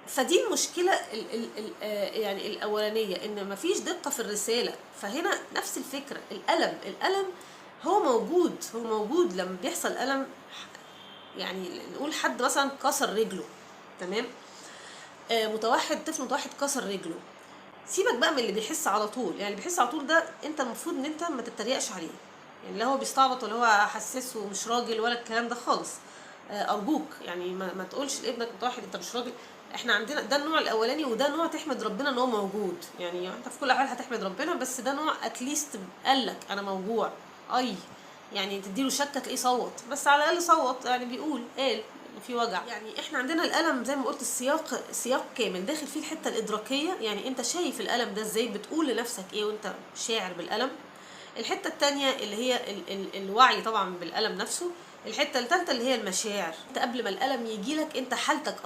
فدي المشكله يعني الاولانيه، ان مفيش دقه في الرساله. فهنا نفس الفكره، الالم هو موجود لما بيحصل الم. يعني نقول حد مثلا كسر رجله، تمام، طفل متوحد كسر رجله، سيبك بقى من اللي بيحس على طول. يعني اللي بيحس على طول ده انت المفروض ان انت ما تتريقش عليه، يعني لا هو بيستعبط ولا هو حساس ومش راجل ولا الكلام ده خالص. ارجوك يعني ما تقولش لابنك متوحد انت مش راجل. احنا عندنا ده النوع الاولاني، وده نوع تحمد ربنا ان هو موجود. يعني انت في كل الاحوال هتحمد ربنا، بس ده نوع اتليست قالك انا موجوع. يعني تديله شكه تلاقيه صوت، بس على الاقل صوت، يعني بيقول قال في وجع. يعني احنا عندنا الالم زي ما قلت سياق كامل داخل فيه الحته الادراكيه، يعني انت شايف الالم ده ازاي، بتقول لنفسك ايه وانت شاعر بالالم. الحته الثانيه اللي هي الوعي طبعا بالالم نفسه. الحته الثالثه اللي هي المشاعر، انت قبل ما الالم يجيلك انت حالتك